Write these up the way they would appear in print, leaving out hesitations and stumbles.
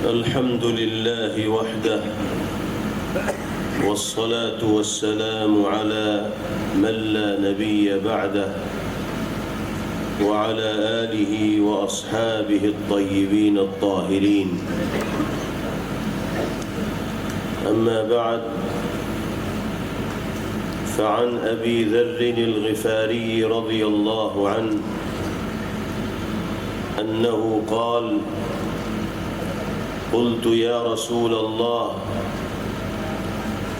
الحمد لله وحده والصلاة والسلام على من لا نبي بعده وعلى آله وأصحابه الطيبين الطاهرين. أما بعد، فعن أبي ذر الغفاري رضي الله عنه أنه قال: قلت يا رسول الله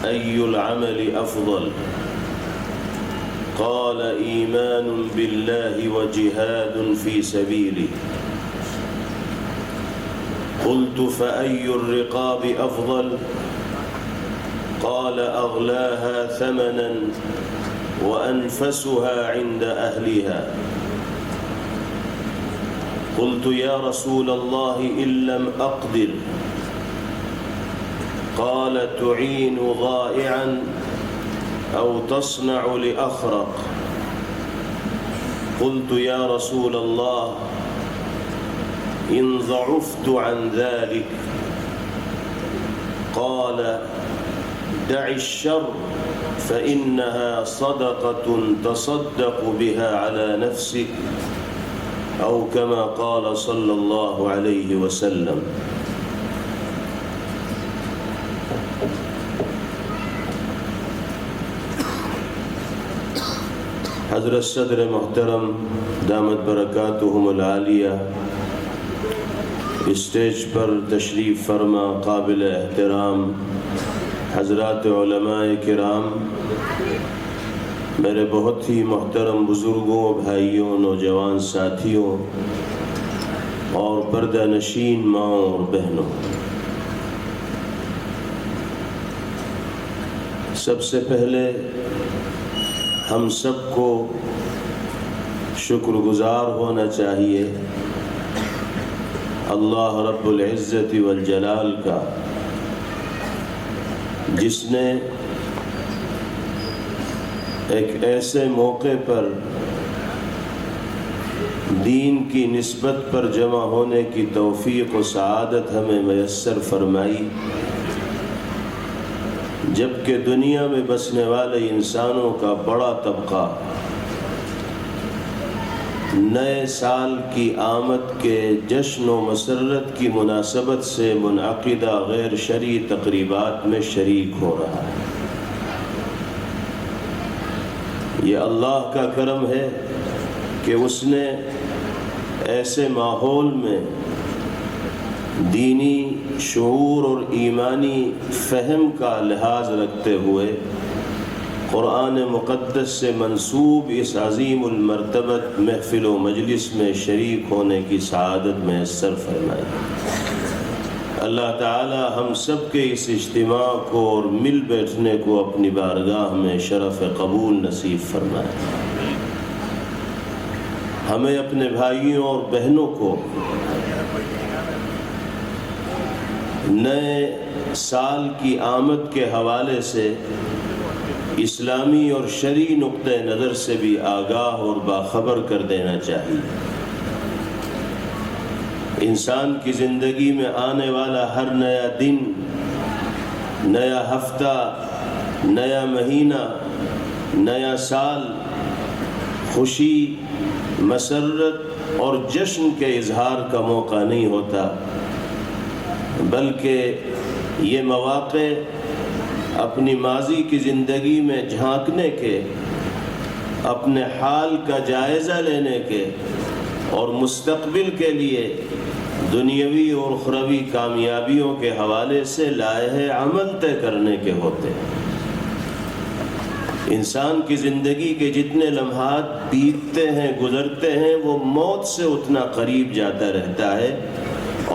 أي العمل أفضل؟ قال: إيمان بالله وجهاد في سبيله. قلت: فأي الرقاب أفضل؟ قال: أغلاها ثمنا وأنفسها عند أهلها. قلت: يا رسول الله إن لم أقدر؟ قال: تعين ضائعا أو تصنع لأخرق. قلت: يا رسول الله إن ضعفت عن ذلك؟ قال: دع الشر فإنها صدقة تصدق بها على نفسك، أو كما قال صلى الله عليه وسلم. حضرت صدر محترم دامت برکاتہم العالیہ، اسٹیج پر تشریف فرما قابل احترام حضرات علماء کرام، میرے بہت ہی محترم بزرگوں، بھائیوں، نوجوان ساتھیوں اور پردہ نشین ماؤں اور بہنوں، سب سے پہلے ہم سب کو شکر گزار ہونا چاہیے اللہ رب العزت والجلال کا، جس نے ایک ایسے موقع پر دین کی نسبت پر جمع ہونے کی توفیق و سعادت ہمیں میسر فرمائی، جبکہ دنیا میں بسنے والے انسانوں کا بڑا طبقہ نئے سال کی آمد کے جشن و مسرت کی مناسبت سے منعقدہ غیر شرعی تقریبات میں شریک ہو رہا ہے۔ یہ اللہ کا کرم ہے کہ اس نے ایسے ماحول میں دینی شعور اور ایمانی فہم کا لحاظ رکھتے ہوئے قرآن مقدس سے منسوب اس عظیم المرتبت محفل و مجلس میں شریک ہونے کی سعادت میسر فرمائے۔ اللہ تعالی ہم سب کے اس اجتماع کو اور مل بیٹھنے کو اپنی بارگاہ میں شرف قبول نصیب فرمائے۔ ہمیں اپنے بھائیوں اور بہنوں کو نئے سال کی آمد کے حوالے سے اسلامی اور شرعی نقطہ نظر سے بھی آگاہ اور باخبر کر دینا چاہیے۔ انسان کی زندگی میں آنے والا ہر نیا دن، نیا ہفتہ، نیا مہینہ، نیا سال خوشی، مسرت اور جشن کے اظہار کا موقع نہیں ہوتا، بلکہ یہ مواقع اپنی ماضی کی زندگی میں جھانکنے کے، اپنے حال کا جائزہ لینے کے اور مستقبل کے لیے دنیاوی اور اخروی کامیابیوں کے حوالے سے لائحہ عمل طے کرنے کے ہوتے ہیں۔ انسان کی زندگی کے جتنے لمحات بیتتے ہیں، گزرتے ہیں، وہ موت سے اتنا قریب جاتا رہتا ہے،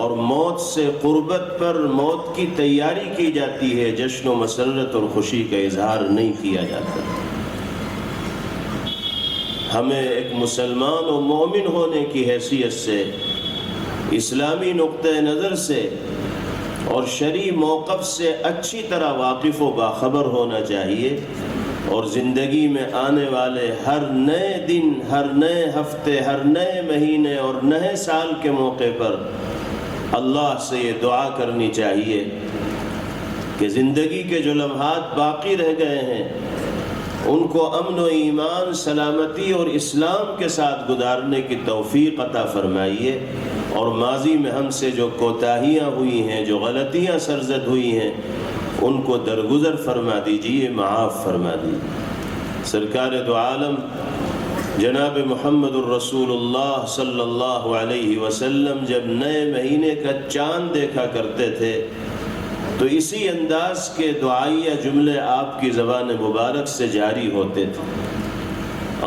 اور موت سے قربت پر موت کی تیاری کی جاتی ہے، جشن و مسرت اور خوشی کا اظہار نہیں کیا جاتا۔ ہمیں ایک مسلمان و مومن ہونے کی حیثیت سے، اسلامی نقطہ نظر سے اور شرعی موقف سے اچھی طرح واقف و باخبر ہونا چاہیے، اور زندگی میں آنے والے ہر نئے دن، ہر نئے ہفتے، ہر نئے مہینے اور نئے سال کے موقع پر اللہ سے یہ دعا کرنی چاہیے کہ زندگی کے جو لمحات باقی رہ گئے ہیں ان کو امن و ایمان، سلامتی اور اسلام کے ساتھ گزارنے کی توفیق عطا فرمائیے، اور ماضی میں ہم سے جو کوتاہیاں ہوئی ہیں، جو غلطیاں سرزد ہوئی ہیں، ان کو درگزر فرما دیجیے، معاف فرما دیجیے۔ سرکار دو عالم جناب محمد الرسول اللہ صلی اللہ علیہ وسلم جب نئے مہینے کا چاند دیکھا کرتے تھے تو اسی انداز کے دعائیہ جملے آپ کی زبان مبارک سے جاری ہوتے تھے۔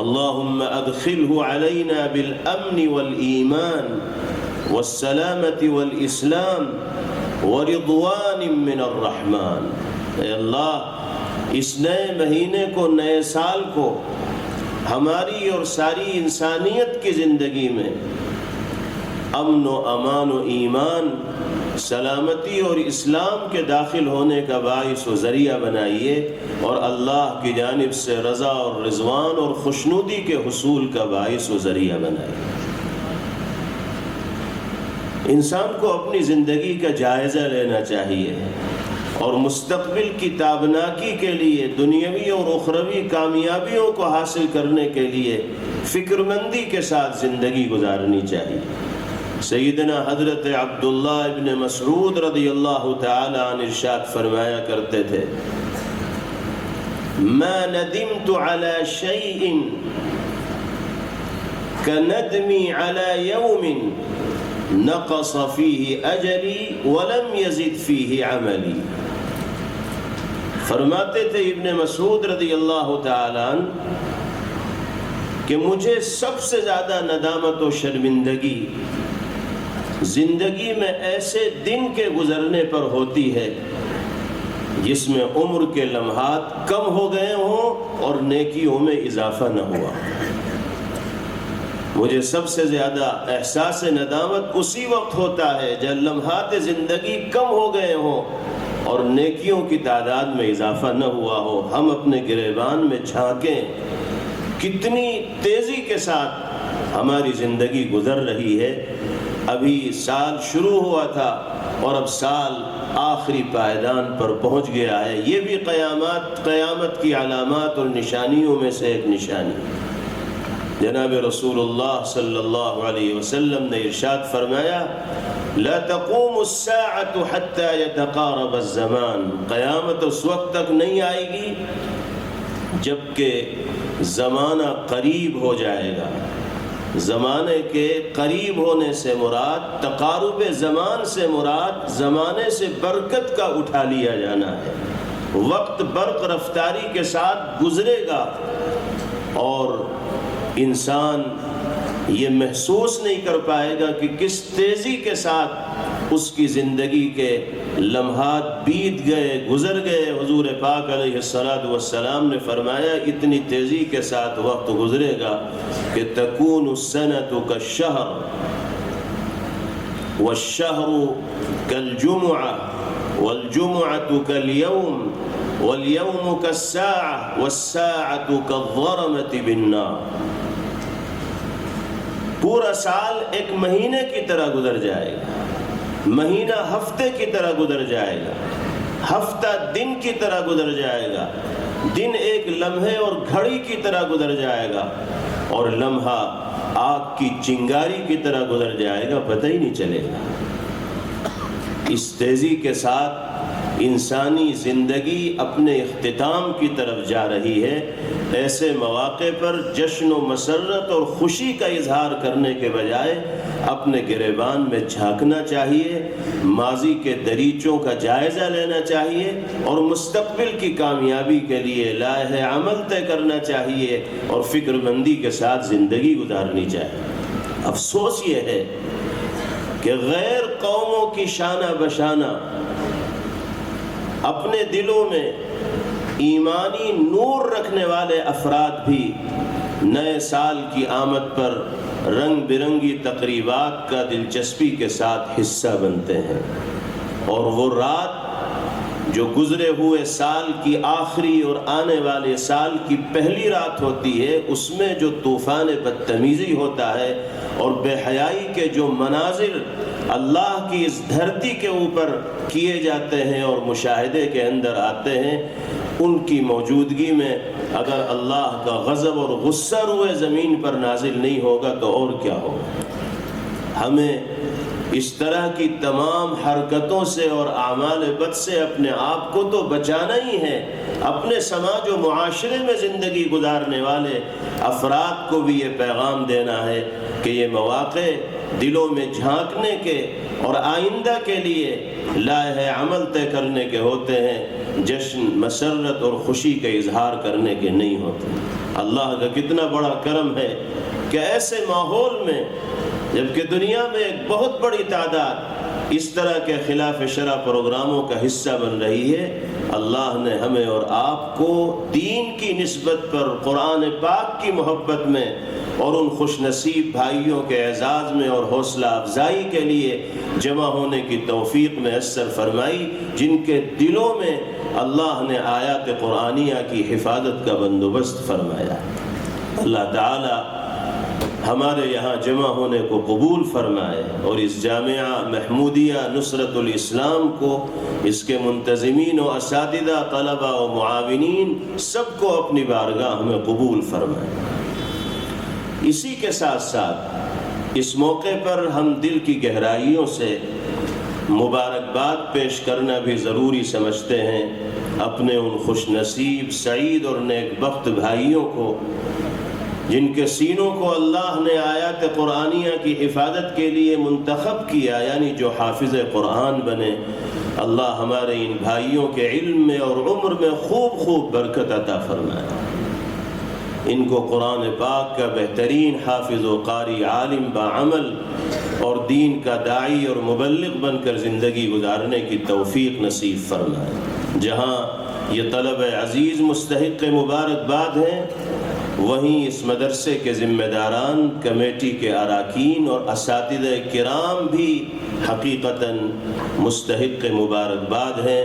اللہم ادخلہ علینا بالامن والایمان والسلامة والاسلام ورضوان من الرحمن۔ اے اللہ، اس نئے مہینے کو، نئے سال کو ہماری اور ساری انسانیت کی زندگی میں امن و امان و ایمان، سلامتی اور اسلام کے داخل ہونے کا باعث و ذریعہ بنائیے، اور اللہ کی جانب سے رضا اور رضوان اور خوشنودی کے حصول کا باعث و ذریعہ بنائیے۔ انسان کو اپنی زندگی کا جائزہ لینا چاہیے اور مستقبل کی تابناکی کے لیے، دنیاوی اور اخروی کامیابیوں کو حاصل کرنے کے لیے فکر مندی کے ساتھ زندگی گزارنی چاہیے۔ سیدنا حضرت عبداللہ ابن مسعود رضی اللہ تعالی عنہ ارشاد فرمایا کرتے تھے، ما ندمت على شيء كندمي على يوم نقص فيه اجلی ولم يزد فيه عملی۔ فرماتے تھے ابن مسعود رضی اللہ تعالی عنہ کہ مجھے سب سے زیادہ ندامت و شرمندگی زندگی میں ایسے دن کے گزرنے پر ہوتی ہے جس میں عمر کے لمحات کم ہو گئے ہوں اور نیکیوں میں اضافہ نہ ہوا۔ مجھے سب سے زیادہ احساس ندامت اسی وقت ہوتا ہے جب لمحات زندگی کم ہو گئے ہوں اور نیکیوں کی تعداد میں اضافہ نہ ہوا ہو۔ ہم اپنے گریبان میں جھانکیں، کتنی تیزی کے ساتھ ہماری زندگی گزر رہی ہے۔ ابھی سال شروع ہوا تھا اور اب سال آخری پائیدان پر پہنچ گیا ہے۔ یہ بھی قیامت کی علامات اور نشانیوں میں سے ایک نشانی۔ جناب رسول اللہ صلی اللہ علیہ وسلم نے ارشاد فرمایا، لا تقوم الساعة حتى يتقارب الزمان۔ قیامت اس وقت تک نہیں آئے گی جبکہ زمانہ قریب ہو جائے گا۔ زمانے کے قریب ہونے سے مراد، تقارب زمان سے مراد زمانے سے برکت کا اٹھا لیا جانا ہے۔ وقت برق رفتاری کے ساتھ گزرے گا اور انسان یہ محسوس نہیں کر پائے گا کہ کس تیزی کے ساتھ اس کی زندگی کے لمحات بیت گئے، گزر گئے۔ حضور پاک علیہ السلام نے فرمایا، اتنی تیزی کے ساتھ وقت گزرے گا کہ تکون السنۃ کالشہر والشہر کالجمعہ والجمعۃ کالیوم والیوم کالساعہ والساعۃ کالظرمۃ بالنار۔ پورا سال ایک مہینے کی طرح گزر جائے گا، مہینہ ہفتے کی طرح گزر جائے گا، ہفتہ دن کی طرح گزر جائے گا، دن ایک لمحے اور گھڑی کی طرح گزر جائے گا، اور لمحہ آگ کی چنگاری کی طرح گزر جائے گا، پتہ ہی نہیں چلے گا۔ اس تیزی کے ساتھ انسانی زندگی اپنے اختتام کی طرف جا رہی ہے۔ ایسے مواقع پر جشن و مسرت اور خوشی کا اظہار کرنے کے بجائے اپنے گریبان میں جھانکنا چاہیے، ماضی کے دریچوں کا جائزہ لینا چاہیے اور مستقبل کی کامیابی کے لیے لائحہ عمل طے کرنا چاہیے اور فکر مندی کے ساتھ زندگی گزارنی چاہیے۔ افسوس یہ ہے کہ غیر قوموں کی شانہ بشانہ اپنے دلوں میں ایمانی نور رکھنے والے افراد بھی نئے سال کی آمد پر رنگ برنگی تقریبات کا دلچسپی کے ساتھ حصہ بنتے ہیں، اور وہ رات جو گزرے ہوئے سال کی آخری اور آنے والے سال کی پہلی رات ہوتی ہے، اس میں جو طوفان بدتمیزی ہوتا ہے اور بے حیائی کے جو مناظر اللہ کی اس دھرتی کے اوپر کیے جاتے ہیں اور مشاہدے کے اندر آتے ہیں، ان کی موجودگی میں اگر اللہ کا غضب اور غصہ روئے زمین پر نازل نہیں ہوگا تو اور کیا ہوگا؟ ہمیں اس طرح کی تمام حرکتوں سے اور اعمال بد سے اپنے آپ کو تو بچانا ہی ہے، اپنے سماج و معاشرے میں زندگی گزارنے والے افراد کو بھی یہ پیغام دینا ہے کہ یہ مواقع دلوں میں جھانکنے کے اور آئندہ کے لیے لائحہ عمل طے کرنے کے ہوتے ہیں، جشن مسرت اور خوشی کا اظہار کرنے کے نہیں ہوتے۔ اللہ کا کتنا بڑا کرم ہے کہ ایسے ماحول میں جبکہ دنیا میں ایک بہت بڑی تعداد اس طرح کے خلاف شرع پروگراموں کا حصہ بن رہی ہے، اللہ نے ہمیں اور آپ کو دین کی نسبت پر قرآن پاک کی محبت میں اور ان خوش نصیب بھائیوں کے اعزاز میں اور حوصلہ افزائی کے لیے جمع ہونے کی توفیق میسر فرمائی، جن کے دلوں میں اللہ نے آیات قرآنیہ کی حفاظت کا بندوبست فرمایا۔ اللہ تعالی ہمارے یہاں جمع ہونے کو قبول فرمائے اور اس جامعہ محمودیہ نصرت الاسلام کو، اس کے منتظمین و اساتذہ، طلبہ و معاونین سب کو اپنی بارگاہ میں قبول فرمائے۔ اسی کے ساتھ ساتھ اس موقع پر ہم دل کی گہرائیوں سے مبارکباد پیش کرنا بھی ضروری سمجھتے ہیں اپنے ان خوش نصیب، سعید اور نیک بخت بھائیوں کو جن کے سینوں کو اللہ نے آیات قرآنیہ کی حفاظت کے لیے منتخب کیا، یعنی جو حافظ قرآن بنے۔ اللہ ہمارے ان بھائیوں کے علم میں اور عمر میں خوب خوب برکت عطا فرمائے، ان کو قرآن پاک کا بہترین حافظ و قاری، عالم بعمل اور دین کا داعی اور مبلغ بن کر زندگی گزارنے کی توفیق نصیب فرمائے۔ جہاں یہ طلب عزیز مستحق مبارکباد ہیں، وہیں اس مدرسے کے ذمہ داران، کمیٹی کے اراکین اور اساتذہ کرام بھی حقیقتاً مستحق مبارکباد ہیں،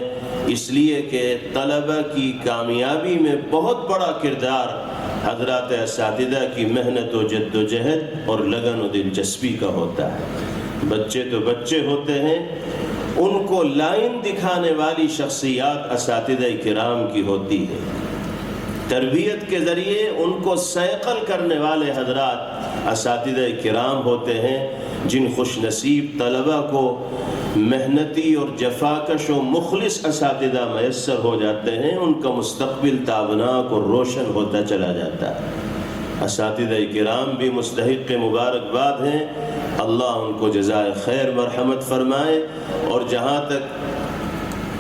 اس لیے کہ طلبہ کی کامیابی میں بہت بڑا کردار حضرات اساتذہ کی محنت و جد و جہد اور لگن و دلچسپی کا ہوتا ہے۔ بچے تو بچے ہوتے ہیں، ان کو لائن دکھانے والی شخصیات اساتذہ کرام کی ہوتی ہے، تربیت کے ذریعے ان کو سیقل کرنے والے حضرات اساتذہ کرام ہوتے ہیں، جن خوش نصیب طلبہ کو محنتی اور جفاکش و مخلص اساتذہ میسر ہو جاتے ہیں، ان کا مستقبل تابناک اور روشن ہوتا چلا جاتا ہے۔ اساتذہ کرام بھی مستحق مبارکباد ہیں، اللہ ان کو جزائے خیر مرحمت فرمائے۔ اور جہاں تک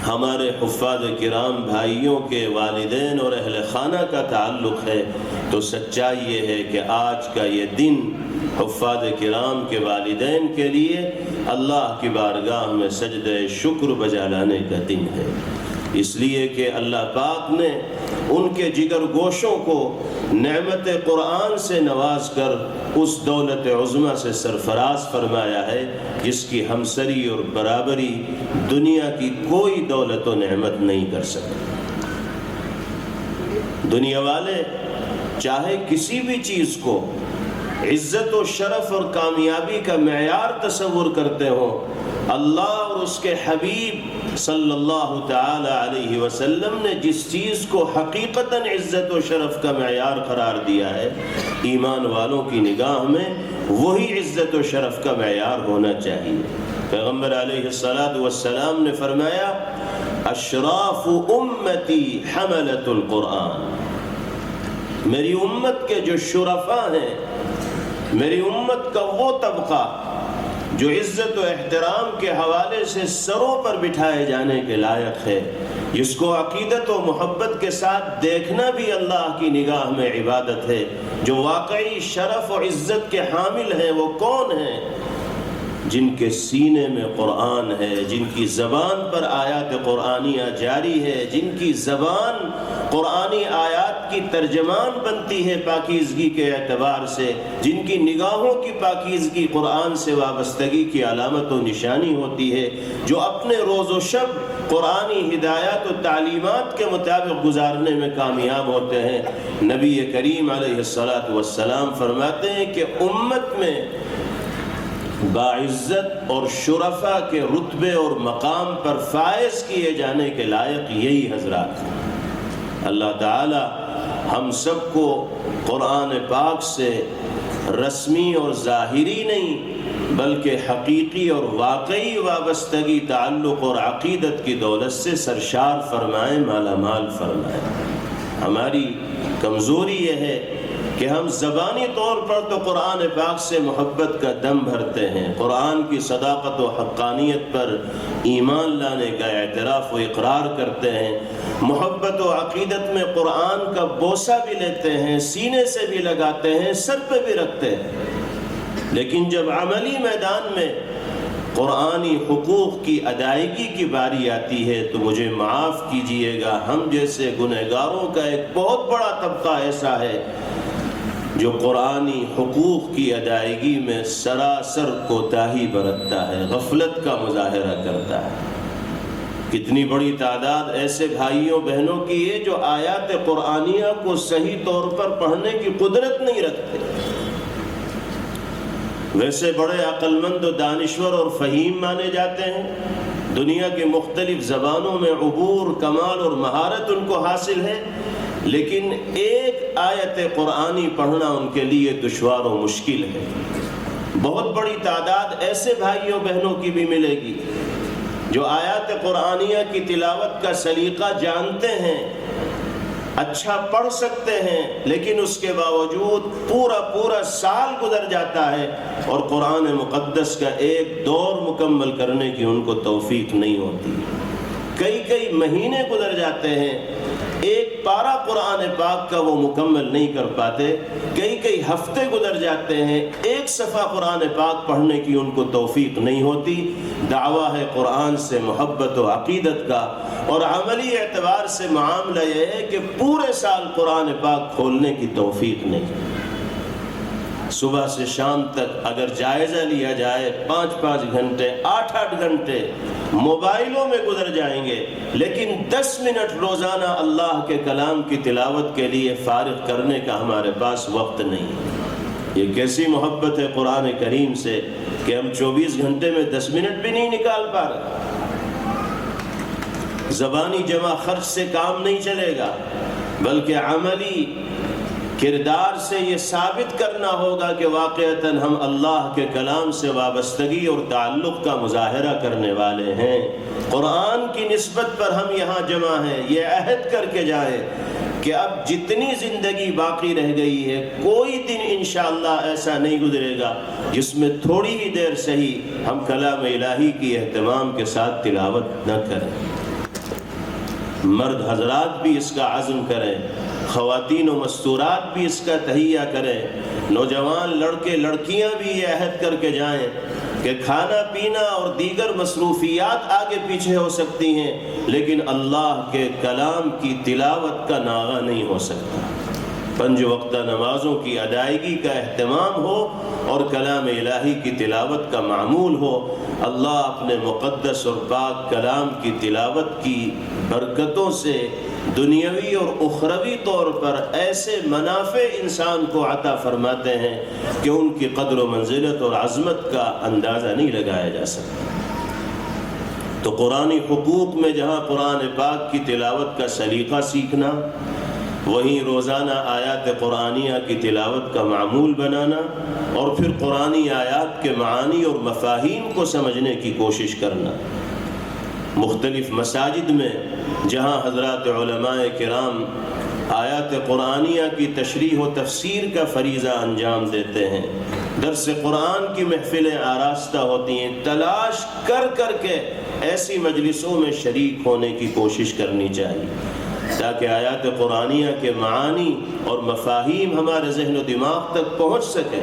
ہمارے حفاظ کرام بھائیوں کے والدین اور اہل خانہ کا تعلق ہے تو سچائی یہ ہے کہ آج کا یہ دن حفاظ کرام کے والدین کے لیے اللہ کی بارگاہ میں سجدہ شکر بجا لانے کا دن ہے، اس لیے کہ اللہ پاک نے ان کے جگر گوشوں کو نعمت قرآن سے نواز کر اس دولت عظمیٰ سے سرفراز فرمایا ہے جس کی ہمسری اور برابری دنیا کی کوئی دولت و نعمت نہیں کر سکتی۔ دنیا والے چاہے کسی بھی چیز کو عزت و شرف اور کامیابی کا معیار تصور کرتے ہوں، اللہ اور اس کے حبیب صلی اللہ تعالی علیہ وسلم نے جس چیز کو حقیقتاً عزت و شرف کا معیار قرار دیا ہے، ایمان والوں کی نگاہ میں وہی عزت و شرف کا معیار ہونا چاہیے۔ پیغمبر علیہ السلام نے فرمایا، اشراف امتی حملۃ القرآن، میری امت کے جو شرفاء ہیں، میری امت کا وہ طبقہ جو عزت و احترام کے حوالے سے سروں پر بٹھائے جانے کے لائق ہے، جس کو عقیدت و محبت کے ساتھ دیکھنا بھی اللہ کی نگاہ میں عبادت ہے، جو واقعی شرف و عزت کے حامل ہیں، وہ کون ہیں؟ جن کے سینے میں قرآن ہے، جن کی زبان پر آیات قرآنیہ جاری ہے، جن کی زبان قرآنی آیات کی ترجمان بنتی ہے پاکیزگی کے اعتبار سے، جن کی نگاہوں کی پاکیزگی قرآن سے وابستگی کی علامت و نشانی ہوتی ہے، جو اپنے روز و شب قرآنی ہدایات و تعلیمات کے مطابق گزارنے میں کامیاب ہوتے ہیں۔ نبی کریم علیہ السلام فرماتے ہیں کہ امت میں باعزت اور شرفا کے رتبے اور مقام پر فائز کیے جانے کے لائق یہی حضرات ہیں۔ اللہ تعالی ہم سب کو قرآن پاک سے رسمی اور ظاہری نہیں بلکہ حقیقی اور واقعی وابستگی، تعلق اور عقیدت کی دولت سے سرشار فرمائے، مالا مال فرمائے۔ ہماری کمزوری یہ ہے کہ ہم زبانی طور پر تو قرآن پاک سے محبت کا دم بھرتے ہیں، قرآن کی صداقت و حقانیت پر ایمان لانے کا اعتراف و اقرار کرتے ہیں، محبت و عقیدت میں قرآن کا بوسہ بھی لیتے ہیں، سینے سے بھی لگاتے ہیں، سر پہ بھی رکھتے ہیں، لیکن جب عملی میدان میں قرآنی حقوق کی ادائیگی کی باری آتی ہے تو مجھے معاف کیجئے گا، ہم جیسے گنہگاروں کا ایک بہت بڑا طبقہ ایسا ہے جو قرآنی حقوق کی ادائیگی میں سراسر کوتاہی برتتا ہے، غفلت کا مظاہرہ کرتا ہے۔ کتنی بڑی تعداد ایسے بھائیوں بہنوں کی ہے جو آیات قرآنیہ کو صحیح طور پر پڑھنے کی قدرت نہیں رکھتے، ویسے بڑے عقل مند و دانشور اور فہیم مانے جاتے ہیں، دنیا کے مختلف زبانوں میں عبور، کمال اور مہارت ان کو حاصل ہے، لیکن ایک آیت قرآنی پڑھنا ان کے لیے دشوار و مشکل ہے۔ بہت بڑی تعداد ایسے بھائیوں بہنوں کی بھی ملے گی جو آیات قرآنیہ کی تلاوت کا سلیقہ جانتے ہیں، اچھا پڑھ سکتے ہیں، لیکن اس کے باوجود پورا سال گزر جاتا ہے اور قرآن مقدس کا ایک دور مکمل کرنے کی ان کو توفیق نہیں ہوتی۔ کئی مہینے گزر جاتے ہیں، ایک پارہ قرآن پاک کا وہ مکمل نہیں کر پاتے، کئی ہفتے گزر جاتے ہیں، ایک صفحہ قرآن پاک پڑھنے کی ان کو توفیق نہیں ہوتی۔ دعویٰ ہے قرآن سے محبت و عقیدت کا، اور عملی اعتبار سے معاملہ یہ ہے کہ پورے سال قرآن پاک کھولنے کی توفیق نہیں۔ صبح سے شام تک اگر جائزہ لیا جائے 5 گھنٹے 8 گھنٹے موبائلوں میں گزر جائیں گے، لیکن 10 منٹ روزانہ اللہ کے کلام کی تلاوت کے لیے فارغ کرنے کا ہمارے پاس وقت نہیں۔ یہ کیسی محبت ہے قرآن کریم سے کہ ہم 24 گھنٹے میں 10 منٹ بھی نہیں نکال پا رہے۔ زبانی جمع خرچ سے کام نہیں چلے گا، بلکہ عملی کردار سے یہ ثابت کرنا ہوگا کہ واقعتاً ہم اللہ کے کلام سے وابستگی اور تعلق کا مظاہرہ کرنے والے ہیں۔ قرآن کی نسبت پر ہم یہاں جمع ہیں، یہ عہد کر کے جائیں کہ اب جتنی زندگی باقی رہ گئی ہے کوئی دن انشاءاللہ ایسا نہیں گزرے گا جس میں تھوڑی ہی دیر صحیح ہم کلام الہی کی اہتمام کے ساتھ تلاوت نہ کریں۔ مرد حضرات بھی اس کا عزم کریں، خواتین و مستورات بھی اس کا تہیہ کریں، نوجوان لڑکے لڑکیاں بھی یہ عہد کر کے جائیں کہ کھانا پینا اور دیگر مصروفیات آگے پیچھے ہو سکتی ہیں، لیکن اللہ کے کلام کی تلاوت کا ناغہ نہیں ہو سکتا۔ 5 وقتہ نمازوں کی ادائیگی کا اہتمام ہو اور کلام الہی کی تلاوت کا معمول ہو۔ اللہ اپنے مقدس اور پاک کلام کی تلاوت کی برکتوں سے دنیاوی اور اخروی طور پر ایسے منافع انسان کو عطا فرماتے ہیں کہ ان کی قدر و منزلت اور عظمت کا اندازہ نہیں لگایا جا سکتا۔ تو قرآنی حقوق میں جہاں قرآن پاک کی تلاوت کا سلیقہ سیکھنا، وہیں روزانہ آیات قرآنیہ کی تلاوت کا معمول بنانا، اور پھر قرآنی آیات کے معانی اور مفاہیم کو سمجھنے کی کوشش کرنا۔ مختلف مساجد میں جہاں حضرات علماء کرام آیات قرآنیہ کی تشریح و تفسیر کا فریضہ انجام دیتے ہیں، درس قرآن کی محفلیں آراستہ ہوتی ہیں، تلاش کر کے ایسی مجلسوں میں شریک ہونے کی کوشش کرنی چاہیے تاکہ آیات قرآنیہ کے معانی اور مفاہیم ہمارے ذہن و دماغ تک پہنچ سکیں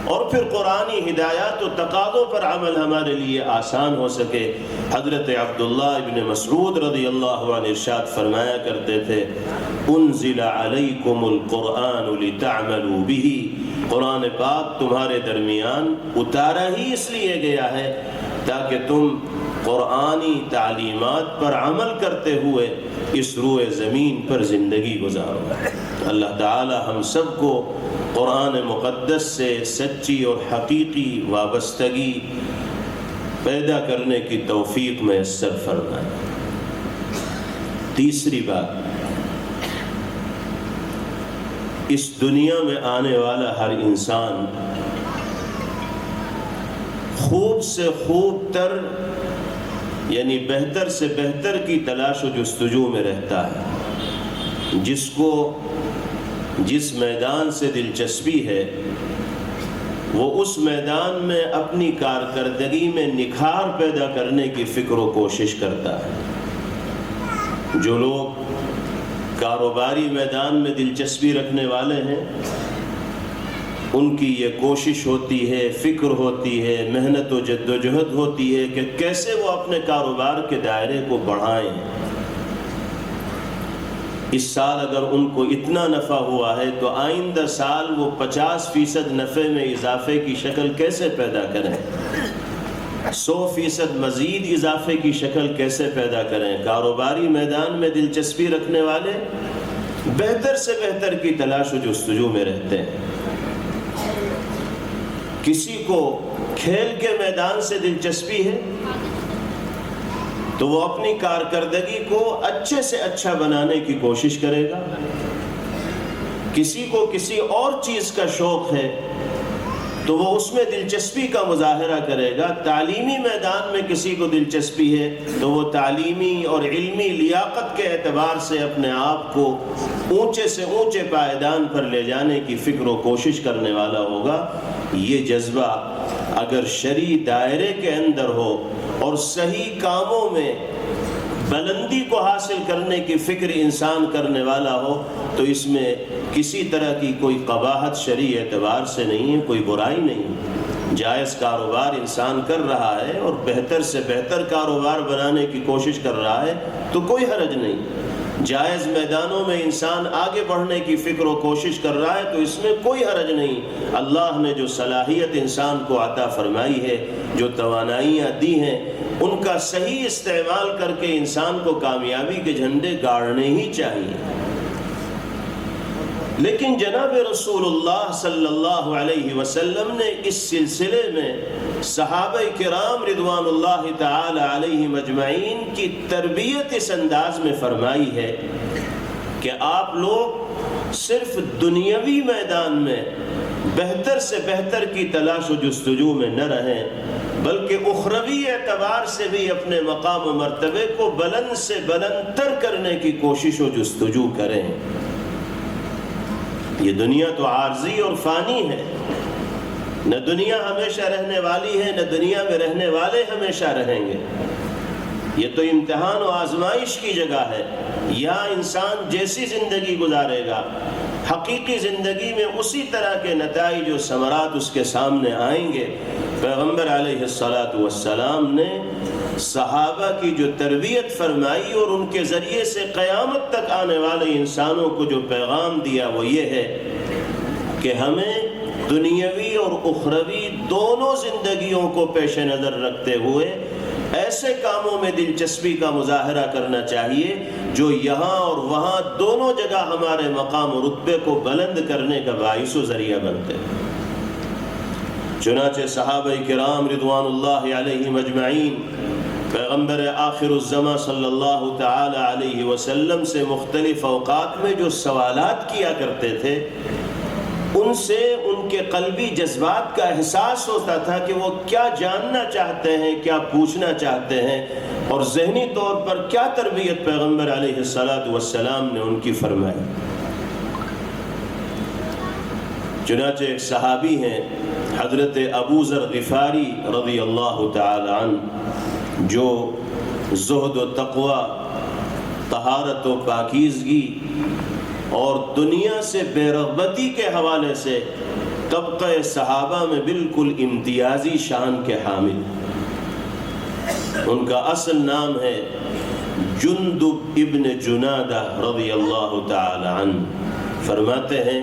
اور پھر قرآنی ہدایات و تقاضوں پر عمل ہمارے لیے آسان ہو سکے۔ حضرت عبداللہ ابن مسعود رضی اللہ عنہ ارشاد فرمایا کرتے تھے، انزل علیکم القرآن لتعملوا به، قرآن پاک تمہارے درمیان اتارا ہی اس لیے گیا ہے تاکہ تم قرآنی تعلیمات پر عمل کرتے ہوئے اس روئے زمین پر زندگی گزارو۔ اللہ تعالی ہم سب کو قرآن مقدس سے سچی اور حقیقی وابستگی پیدا کرنے کی توفیق میسر فرمائے۔ تیسری بات، اس دنیا میں آنے والا ہر انسان خوب سے خوب تر یعنی بہتر سے بہتر کی تلاش و جستجو میں رہتا ہے۔ جس کو جس میدان سے دلچسپی ہے وہ اس میدان میں اپنی کارکردگی میں نکھار پیدا کرنے کی فکر و کوشش کرتا ہے۔ جو لوگ کاروباری میدان میں دلچسپی رکھنے والے ہیں ان کی یہ کوشش ہوتی ہے، فکر ہوتی ہے، محنت و جد و جہد ہوتی ہے کہ کیسے وہ اپنے کاروبار کے دائرے کو بڑھائیں۔ اس سال اگر ان کو اتنا نفع ہوا ہے تو آئندہ سال وہ 50% نفع میں اضافے کی شکل کیسے پیدا کریں، 100% مزید اضافے کی شکل کیسے پیدا کریں۔ کاروباری میدان میں دلچسپی رکھنے والے بہتر سے بہتر کی تلاش و جستجو میں رہتے ہیں۔ کسی کو کھیل کے میدان سے دلچسپی ہے تو وہ اپنی کارکردگی کو اچھے سے اچھا بنانے کی کوشش کرے گا۔ کسی کو کسی اور چیز کا شوق ہے تو وہ اس میں دلچسپی کا مظاہرہ کرے گا۔ تعلیمی میدان میں کسی کو دلچسپی ہے تو وہ تعلیمی اور علمی لیاقت کے اعتبار سے اپنے آپ کو اونچے سے اونچے پائیدان پر لے جانے کی فکر و کوشش کرنے والا ہوگا۔ یہ جذبہ اگر شرعی دائرے کے اندر ہو اور صحیح کاموں میں بلندی کو حاصل کرنے کی فکر انسان کرنے والا ہو تو اس میں کسی طرح کی کوئی قباحت شرعی اعتبار سے نہیں ہے، کوئی برائی نہیں۔ جائز کاروبار انسان کر رہا ہے اور بہتر سے بہتر کاروبار بنانے کی کوشش کر رہا ہے تو کوئی حرج نہیں۔ جائز میدانوں میں انسان آگے بڑھنے کی فکر و کوشش کر رہا ہے تو اس میں کوئی حرج نہیں۔ اللہ نے جو صلاحیت انسان کو عطا فرمائی ہے، جو توانائیاں دی ہیں، ان کا صحیح استعمال کر کے انسان کو کامیابی کے جھنڈے گاڑنے ہی چاہیے۔ لیکن جناب رسول اللہ صلی اللہ علیہ وسلم نے اس سلسلے میں صحابہ کرام رضوان اللہ تعالی علیہم اجمعین کی تربیت اس انداز میں فرمائی ہے کہ آپ لوگ صرف دنیاوی میدان میں بہتر سے بہتر کی تلاش و جستجو میں نہ رہیں بلکہ اخروی اعتبار سے بھی اپنے مقام و مرتبے کو بلند سے بلند تر کرنے کی کوشش و جستجو کریں۔ یہ دنیا تو عارضی اور فانی ہے، نہ دنیا ہمیشہ رہنے والی ہے، نہ دنیا میں رہنے والے ہمیشہ رہیں گے۔ یہ تو امتحان و آزمائش کی جگہ ہے۔ یہاں انسان جیسی زندگی گزارے گا، حقیقی زندگی میں اسی طرح کے نتائج و ثمرات اس کے سامنے آئیں گے۔ پیغمبر علیہ السلام نے صحابہ کی جو تربیت فرمائی اور ان کے ذریعے سے قیامت تک آنے والے انسانوں کو جو پیغام دیا وہ یہ ہے کہ ہمیں دنیاوی اور اخروی دونوں زندگیوں کو پیش نظر رکھتے ہوئے ایسے کاموں میں دلچسپی کا مظاہرہ کرنا چاہیے جو یہاں اور وہاں دونوں جگہ ہمارے مقام و رتبے کو بلند کرنے کا باعث و ذریعہ بنتے ہیں۔ چنانچہ صحابہ کرام رضوان اللہ علیہم اجمعین پیغمبر آخر الزماں صلی اللہ تعالی علیہ وسلم سے مختلف اوقات میں جو سوالات کیا کرتے تھے ان سے ان کے قلبی جذبات کا احساس ہوتا تھا کہ وہ کیا جاننا چاہتے ہیں، کیا پوچھنا چاہتے ہیں، اور ذہنی طور پر کیا تربیت پیغمبر علیہ السلام نے ان کی فرمائی۔ چنانچہ ایک صحابی ہیں حضرت ابو ذر غفاری رضی اللہ تعالی عنہ جو زہد و تقوی، طہارت و پاکیزگی اور دنیا سے بے رغبتی کے حوالے سے طبقہ صحابہ میں بالکل امتیازی شان کے حامل. ان کا اصل نام ہے جندب ابن جنادہ رضی اللہ تعالی عنہ. فرماتے ہیں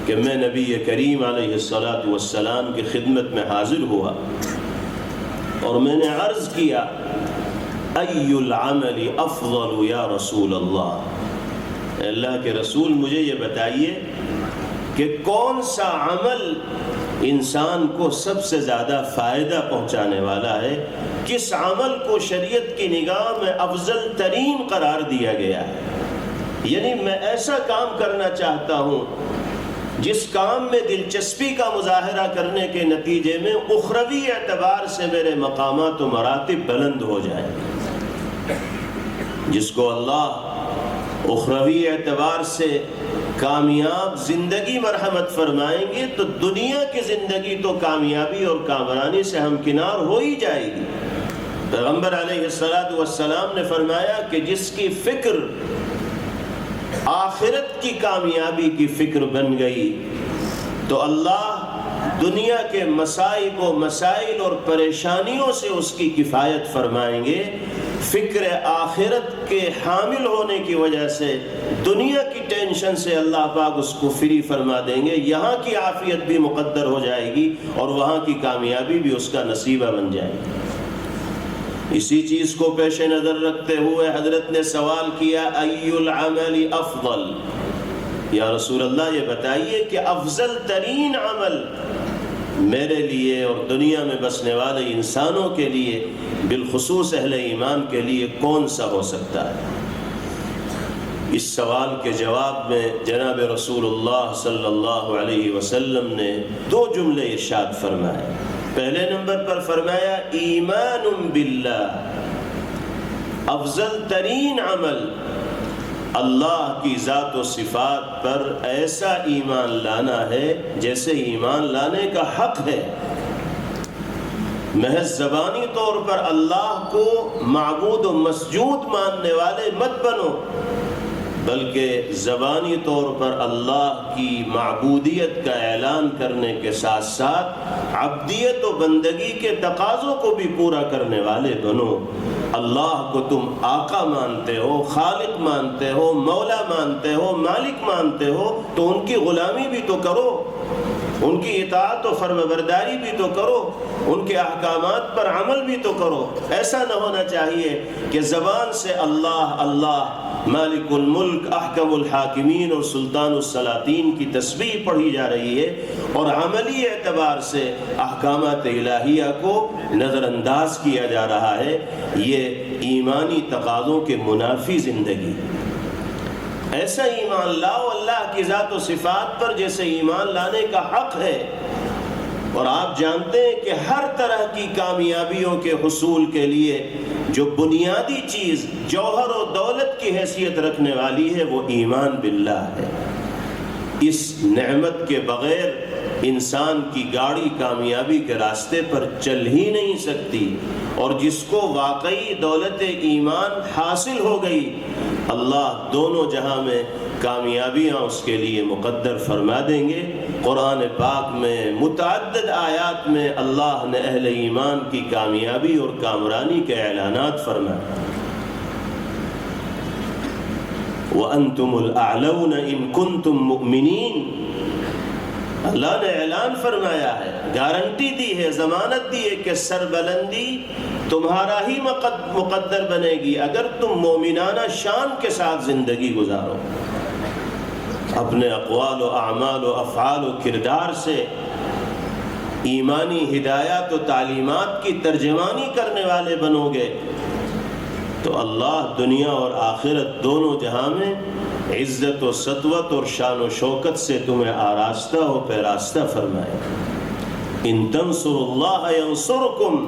کہ میں نبی کریم علیہ السلام کی خدمت میں حاضر ہوا اور میں نے عرض کیا ای العمل افضل یا رسول اللہ، اللہ کے رسول مجھے یہ بتائیے کہ کون سا عمل انسان کو سب سے زیادہ فائدہ پہنچانے والا ہے، کس عمل کو شریعت کی نگاہ میں افضل ترین قرار دیا گیا ہے. یعنی میں ایسا کام کرنا چاہتا ہوں جس کام میں دلچسپی کا مظاہرہ کرنے کے نتیجے میں اخروی اعتبار سے میرے مقامات و مراتب بلند ہو جائیں. جس کو اللہ اخروی اعتبار سے کامیاب زندگی مرحمت فرمائیں گے تو دنیا کی زندگی تو کامیابی اور کامرانی سے ہمکنار ہو ہی جائے گی. پیغمبر علیہ السلام نے فرمایا کہ جس کی فکر آخرت کی کامیابی کی فکر بن گئی تو اللہ دنیا کے مصائب و مسائل اور پریشانیوں سے اس کی کفایت فرمائیں گے. فکر آخرت کے حامل ہونے کی وجہ سے دنیا کی ٹینشن سے اللہ پاک اس کو فری فرما دیں گے. یہاں کی عافیت بھی مقدر ہو جائے گی اور وہاں کی کامیابی بھی اس کا نصیبہ بن جائے گی. اسی چیز کو پیش نظر رکھتے ہوئے حضرت نے سوال کیا ای العمل افضل، یا رسول اللہ یہ بتائیے کہ افضل ترین عمل میرے لیے اور دنیا میں بسنے والے انسانوں کے لیے بالخصوص اہل ایمان کے لیے کون سا ہو سکتا ہے. اس سوال کے جواب میں جناب رسول اللہ صلی اللہ علیہ وسلم نے 2 جملے ارشاد فرمائے. پہلے نمبر پر فرمایا ایمان باللہ، افضل ترین عمل اللہ کی ذات و صفات پر ایسا ایمان لانا ہے جیسے ایمان لانے کا حق ہے. محض زبانی طور پر اللہ کو معبود و مسجود ماننے والے مت بنو، بلکہ زبانی طور پر اللہ کی معبودیت کا اعلان کرنے کے ساتھ ساتھ عبدیت و بندگی کے تقاضوں کو بھی پورا کرنے والے بنو. اللہ کو تم آقا مانتے ہو، خالق مانتے ہو، مولا مانتے ہو، مالک مانتے ہو تو ان کی غلامی بھی تو کرو، ان کی اطاعت و فرمانبرداری بھی تو کرو، ان کے احکامات پر عمل بھی تو کرو. ایسا نہ ہونا چاہیے کہ زبان سے اللہ اللہ، مالک الملک، احکم الحاکمین اور سلطان السلاطین کی تسبیح پڑھی جا رہی ہے اور عملی اعتبار سے احکامات الہیہ کو نظر انداز کیا جا رہا ہے. یہ ایمانی تقاضوں کے منافی زندگی. ایسا ایمان لاؤ اللہ کی ذات و صفات پر جیسے ایمان لانے کا حق ہے. اور آپ جانتے ہیں کہ ہر طرح کی کامیابیوں کے حصول کے لیے جو بنیادی چیز جوہر و دولت کی حیثیت رکھنے والی ہے وہ ایمان باللہ ہے. اس نعمت کے بغیر انسان کی گاڑی کامیابی کے راستے پر چل ہی نہیں سکتی. اور جس کو واقعی دولت ایمان حاصل ہو گئی اللہ دونوں جہاں میں کامیابیاں اس کے لیے مقدر فرما دیں گے. قرآن پاک میں متعدد آیات میں اللہ نے اہل ایمان کی کامیابی اور کامرانی کے اعلانات فرمائے. وَأَنْتُمُ الْأَعْلَوْنَ إِن كُنْتُم مُؤْمِنِينَ. اللہ نے اعلان فرمایا ہے، گارنٹی دی ہے، ضمانت دی ہے کہ سربلندی تمہارا ہی مقدر بنے گی اگر تم مومنانہ شان کے ساتھ زندگی گزارو. اپنے اقوال و اعمال و افعال و کردار سے ایمانی ہدایات و تعلیمات کی ترجمانی کرنے والے بنو گے تو اللہ دنیا اور آخرت دونوں جہاں میں عزت و سطوت اور شان و شوکت سے تمہیں آراستہ و پیراستہ فرمائے. ان تنصروا اللہ ینصرکم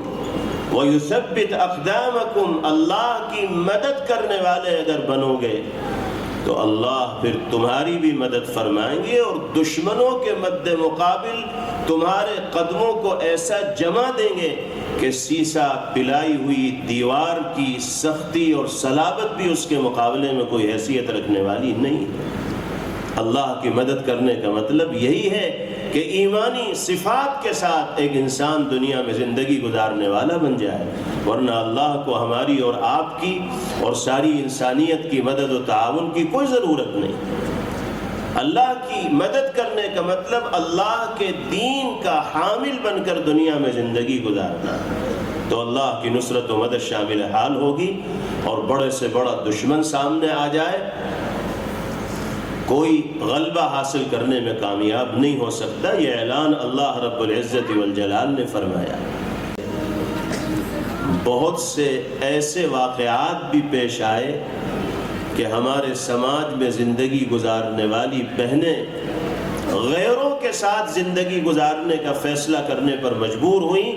وَيُثَبِّتْ أَقْدَامَكُمْ. اللہ کی مدد کرنے والے اگر بنو گے تو اللہ پھر تمہاری بھی مدد فرمائیں گے اور دشمنوں کے مد مقابل تمہارے قدموں کو ایسا جما دیں گے کہ سیسا پلائی ہوئی دیوار کی سختی اور صلابت بھی اس کے مقابلے میں کوئی حیثیت رکھنے والی نہیں. اللہ کی مدد کرنے کا مطلب یہی ہے کہ ایمانی صفات کے ساتھ ایک انسان دنیا میں زندگی گزارنے والا بن جائے، ورنہ اللہ کو ہماری اور آپ کی اور ساری انسانیت کی مدد و تعاون کی کوئی ضرورت نہیں۔ اللہ کی مدد کرنے کا مطلب اللہ کے دین کا حامل بن کر دنیا میں زندگی گزارنا، تو اللہ کی نصرت و مدد شامل حال ہوگی، اور بڑے سے بڑا دشمن سامنے آ جائے کوئی غلبہ حاصل کرنے میں کامیاب نہیں ہو سکتا۔ یہ اعلان اللہ رب العزت والجلال نے فرمایا۔ بہت سے ایسے واقعات بھی پیش آئے کہ ہمارے سماج میں زندگی گزارنے والی بہنیں غیروں کے ساتھ زندگی گزارنے کا فیصلہ کرنے پر مجبور ہوئیں،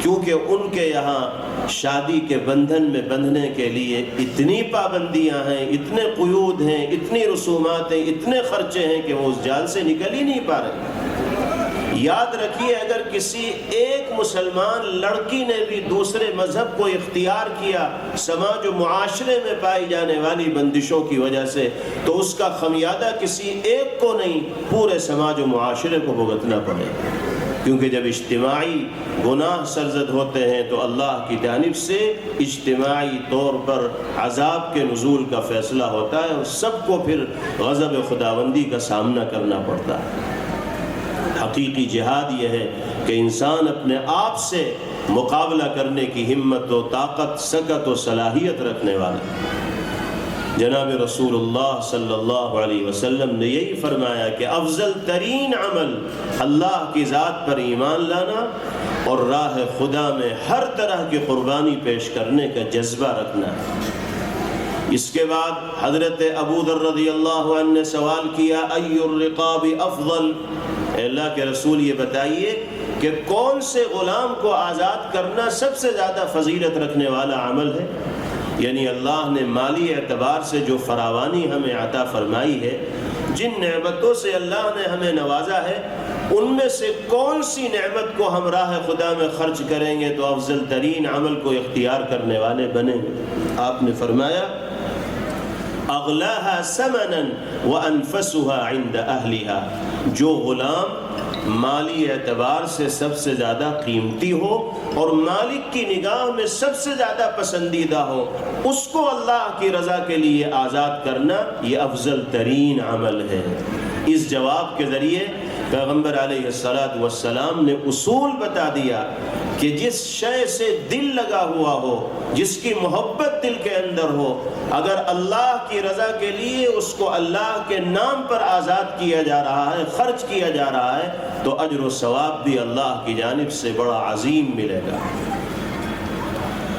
کیونکہ ان کے یہاں شادی کے بندھن میں بندھنے کے لیے اتنی پابندیاں ہیں، اتنے قیود ہیں، اتنی رسومات ہیں، اتنے خرچے ہیں کہ وہ اس جال سے نکل ہی نہیں پا رہے۔ یاد رکھیے، اگر کسی ایک مسلمان لڑکی نے بھی دوسرے مذہب کو اختیار کیا سماج و معاشرے میں پائی جانے والی بندشوں کی وجہ سے، تو اس کا خمیازہ کسی ایک کو نہیں، پورے سماج و معاشرے کو بھگتنا پڑے، کیونکہ جب اجتماعی گناہ سرزد ہوتے ہیں تو اللہ کی جانب سے اجتماعی طور پر عذاب کے نزول کا فیصلہ ہوتا ہے، اور سب کو پھر غضب خداوندی کا سامنا کرنا پڑتا ہے۔ حقیقی جہاد یہ ہے کہ انسان اپنے آپ سے مقابلہ کرنے کی ہمت و طاقت، سکت و صلاحیت رکھنے والا۔ جناب رسول اللہ صلی اللہ علیہ وسلم نے یہی فرمایا کہ افضل ترین عمل اللہ کی ذات پر ایمان لانا اور راہ خدا میں ہر طرح کی قربانی پیش کرنے کا جذبہ رکھنا ہے۔ اس کے بعد حضرت ابو ذر رضی اللہ عنہ نے سوال کیا، ای الرقاب افضل، اے اللہ کے رسول یہ بتائیے کہ کون سے غلام کو آزاد کرنا سب سے زیادہ فضیلت رکھنے والا عمل ہے؟ یعنی اللہ نے مالی اعتبار سے جو فراوانی ہمیں عطا فرمائی ہے، جن نعمتوں سے اللہ نے ہمیں نوازا ہے، ان میں سے کون سی نعمت کو ہم راہ خدا میں خرچ کریں گے تو افضل ترین عمل کو اختیار کرنے والے بنیں گے؟ آپ نے فرمایا، اغلاها ثمنا وانفسها عند اهلها، جو غلام مالی اعتبار سے سب سے زیادہ قیمتی ہو اور مالک کی نگاہ میں سب سے زیادہ پسندیدہ ہو، اس کو اللہ کی رضا کے لیے آزاد کرنا یہ افضل ترین عمل ہے۔ اس جواب کے ذریعے پیغمبر علیہ السلام نے اصول بتا دیا کہ جس شے سے دل لگا ہوا ہو، جس کی محبت دل کے اندر ہو، اگر اللہ کی رضا کے لیے اس کو اللہ کے نام پر آزاد کیا جا رہا ہے، خرچ کیا جا رہا ہے، تو اجر و ثواب بھی اللہ کی جانب سے بڑا عظیم ملے گا۔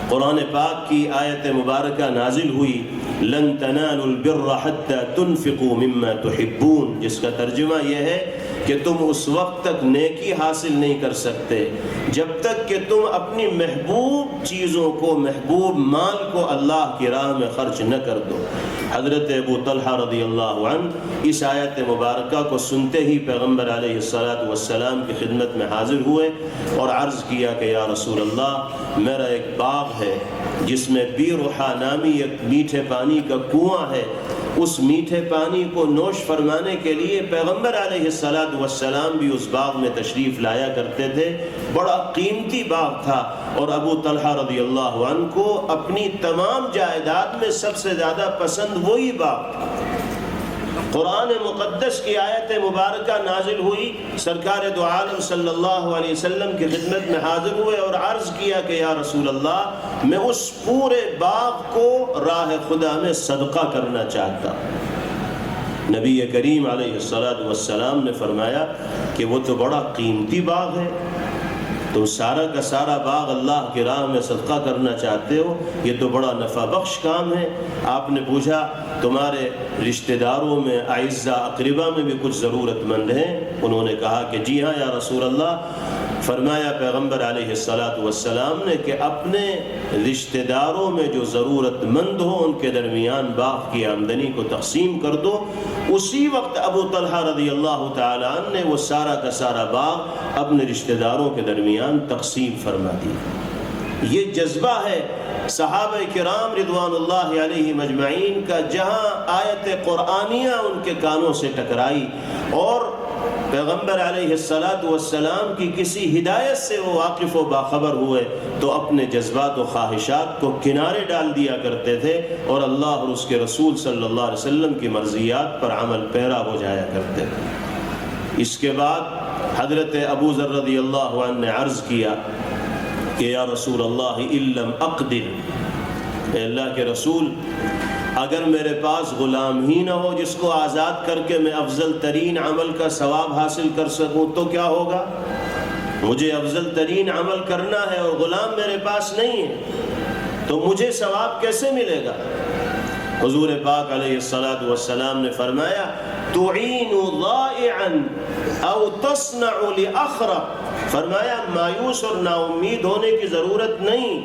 قرآن پاک کی آیت مبارکہ نازل ہوئی، لن تنالوا البر حتى تنفقوا مما تحبون، جس کا ترجمہ یہ ہے کہ تم اس وقت تک نیکی حاصل نہیں کر سکتے جب تک کہ تم اپنی محبوب چیزوں کو، محبوب مال کو اللہ کی راہ میں خرچ نہ کر دو۔ حضرت ابو طلحہ رضی اللہ عنہ اس آیت مبارکہ کو سنتے ہی پیغمبر علیہ السلام کی خدمت میں حاضر ہوئے اور عرض کیا کہ یا رسول اللہ، میرا ایک باغ ہے جس میں بیرحا نامی ایک میٹھے پانی کا کنواں ہے، اس میٹھے پانی کو نوش فرمانے کے لیے پیغمبر علیہ السلام بھی اس باغ میں تشریف لایا کرتے تھے، بڑا قیمتی باغ تھا، اور ابو طلحہ رضی اللہ عنہ کو اپنی تمام جائیداد میں سب سے زیادہ پسند وہی باغ تھا۔ قرآن مقدس کی آیت مبارکہ نازل ہوئی، سرکار دو عالم صلی اللہ علیہ وسلم کی خدمت میں حاضر ہوئے اور عرض کیا کہ یا رسول اللہ، میں اس پورے باغ کو راہ خدا میں صدقہ کرنا چاہتا ہوں۔ نبی کریم علیہ السلام نے فرمایا کہ وہ تو بڑا قیمتی باغ ہے، تم سارا کا سارا باغ اللہ کی راہ میں صدقہ کرنا چاہتے ہو، یہ تو بڑا نفع بخش کام ہے۔ آپ نے پوچھا تمہارے رشتہ داروں میں، اعزاء اقربا میں بھی کچھ ضرورت مند ہیں؟ انہوں نے کہا کہ جی ہاں یا رسول اللہ۔ فرمایا پیغمبر علیہ السلام نے کہ اپنے رشتہ داروں میں جو ضرورت مند ہو ان کے درمیان باغ کی آمدنی کو تقسیم کر دو۔ اسی وقت ابو طلحہ رضی اللہ تعالیٰ عنہ نے وہ سارا کا سارا باغ اپنے رشتہ داروں کے درمیان تقسیم فرما دیا۔ یہ جذبہ ہے صحابہ کرام رضوان اللہ علیہ مجمعین کا، جہاں آیت قرآنیہ ان کے کانوں سے ٹکرائی اور پیغمبر علیہ الصلاۃ والسلام کی کسی ہدایت سے وہ واقف و باخبر ہوئے تو اپنے جذبات و خواہشات کو کنارے ڈال دیا کرتے تھے اور اللہ اور اس کے رسول صلی اللہ علیہ وسلم کی مرضیات پر عمل پیرا ہو جایا کرتے تھے۔ اس کے بعد حضرت ابو ذر رضی اللہ عنہ نے عرض کیا کہ یا رسول اللہ ان لم اقدر، اے اللہ کے رسول اگر میرے پاس غلام ہی نہ ہو جس کو آزاد کر کے میں افضل ترین عمل کا ثواب حاصل کر سکوں تو کیا ہوگا؟ مجھے افضل ترین عمل کرنا ہے اور غلام میرے پاس نہیں ہے تو مجھے ثواب کیسے ملے گا؟ حضور پاک علیہ الصلاۃ والسلام نے فرمایا تعین ضائعا او تصنع لاخرق، فرمایا مایوس اور نا امید ہونے کی ضرورت نہیں،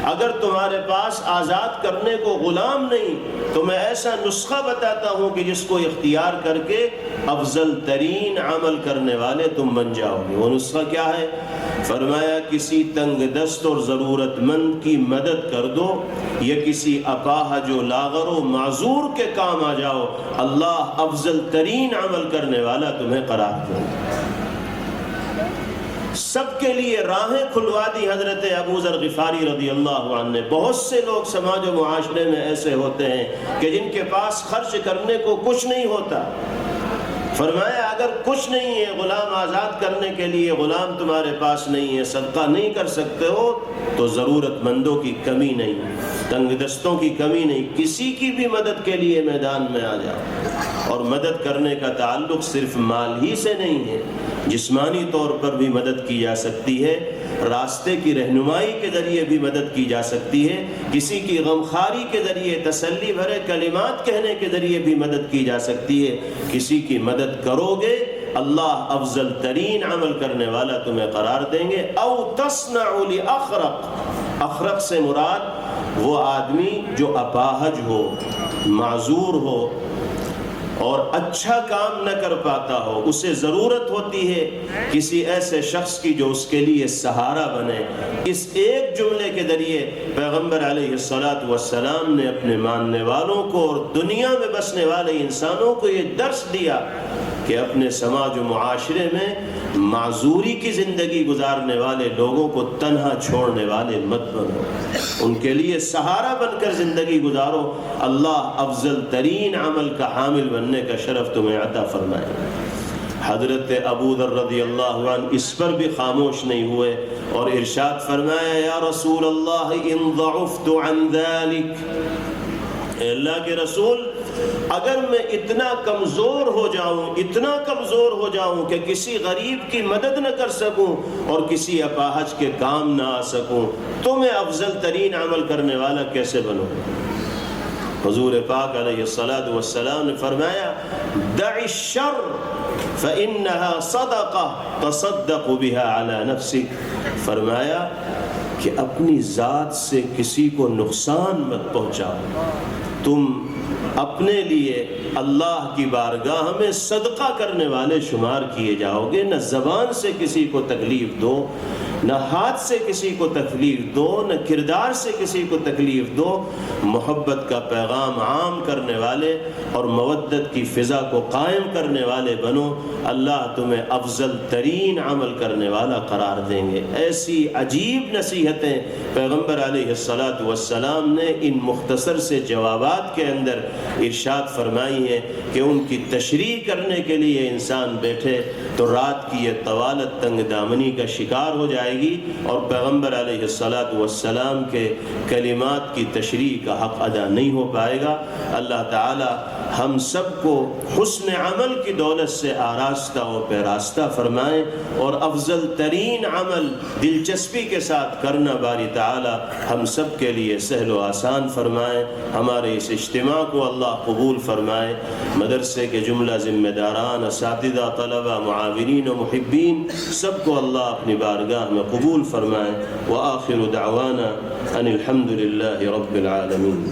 اگر تمہارے پاس آزاد کرنے کو غلام نہیں تو میں ایسا نسخہ بتاتا ہوں کہ جس کو اختیار کر کے افضل ترین عمل کرنے والے تم بن جاؤ گے۔ وہ نسخہ کیا ہے؟ فرمایا کسی تنگ دست اور ضرورت مند کی مدد کر دو یا کسی اپاہج و لاغر و معذور کے کام آ جاؤ، اللہ افضل ترین عمل کرنے والا تمہیں قرار دے۔ سب کے لیے راہیں کھلوا دی حضرت ابو ذر غفاری رضی اللہ عنہ نے۔ بہت سے لوگ سماج و معاشرے میں ایسے ہوتے ہیں کہ جن کے پاس خرچ کرنے کو کچھ نہیں ہوتا، فرمایا اگر کچھ نہیں ہے غلام آزاد کرنے کے لیے، غلام تمہارے پاس نہیں ہے، صدقہ نہیں کر سکتے ہو تو ضرورت مندوں کی کمی نہیں، تنگ دستوں کی کمی نہیں، کسی کی بھی مدد کے لیے میدان میں آ جاؤ۔ اور مدد کرنے کا تعلق صرف مال ہی سے نہیں ہے، جسمانی طور پر بھی مدد کی جا سکتی ہے، راستے کی رہنمائی کے ذریعے بھی مدد کی جا سکتی ہے، کسی کی غمخواری کے ذریعے، تسلی بھرے کلمات کہنے کے ذریعے بھی مدد کی جا سکتی ہے۔ کسی کی مدد کرو گے اللہ افضل ترین عمل کرنے والا تمہیں قرار دیں گے۔ او تصنع لاخرق، اخرق سے مراد وہ آدمی جو اپاہج ہو، معذور ہو اور اچھا کام نہ کر پاتا ہو، اسے ضرورت ہوتی ہے کسی ایسے شخص کی جو اس کے لیے سہارا بنے۔ اس ایک جملے کے ذریعے پیغمبر علیہ الصلاۃ والسلام نے اپنے ماننے والوں کو اور دنیا میں بسنے والے انسانوں کو یہ درس دیا کہ اپنے سماج و معاشرے میں معذوری کی زندگی گزارنے والے لوگوں کو تنہا چھوڑنے والے مت بنو، ان کے لیے سہارا بن کر زندگی گزارو، اللہ افضل ترین عمل کا حامل بننے کا شرف تمہیں عطا فرمائے۔ حضرت ابو ذر رضی اللہ عنہ اس پر بھی خاموش نہیں ہوئے اور ارشاد فرمایا یا رسول اللہ ان ضعفت عن ذلک، اے اللہ کے رسول اگر میں اتنا کمزور ہو جاؤں کہ کسی غریب کی مدد نہ کر سکوں اور کسی اپاہج کے کام نہ آ سکوں تو میں افضل ترین عمل کرنے والا کیسے بنوں؟ حضور پاک علیہ الصلاۃ والسلام نے فرمایا دع الشر فإنها صدقہ تصدق بها على نفسك، فرمایا کہ اپنی ذات سے کسی کو نقصان مت پہنچاؤ، تم اپنے لیے اللہ کی بارگاہ میں صدقہ کرنے والے شمار کیے جاؤ گے۔ نہ زبان سے کسی کو تکلیف دو، نہ ہاتھ سے کسی کو تکلیف دو، نہ کردار سے کسی کو تکلیف دو، محبت کا پیغام عام کرنے والے اور مودت کی فضا کو قائم کرنے والے بنو، اللہ تمہیں افضل ترین عمل کرنے والا قرار دیں گے۔ ایسی عجیب نصیحتیں پیغمبر علیہ الصلاۃ والسلام نے ان مختصر سے جوابات کے اندر ارشاد فرمائی ہے کہ ان کی تشریح کرنے کے لیے انسان بیٹھے تو رات کی یہ طوالت تنگ دامنی کا شکار ہو جائے گی اور پیغمبر علیہ الصلاۃ والسلام کے کلمات کی تشریح کا حق ادا نہیں ہو پائے گا۔ اللہ تعالی ہم سب کو حسن عمل کی دولت سے آراستہ و پیراستہ فرمائے اور افضل ترین عمل دلچسپی کے ساتھ کرنا باری تعالی ہم سب کے لیے سہل و آسان فرمائے۔ ہمارے اس اجتماع کو اللہ قبول فرمائے۔ مدرسے کے جملہ ذمہ داران، اساتذہ، طلبہ، معاونین و محبین سب کو اللہ اپنی بارگاہ میں قبول فرمائے۔ وآخر دعوانا ان الحمد للہ رب العالمین۔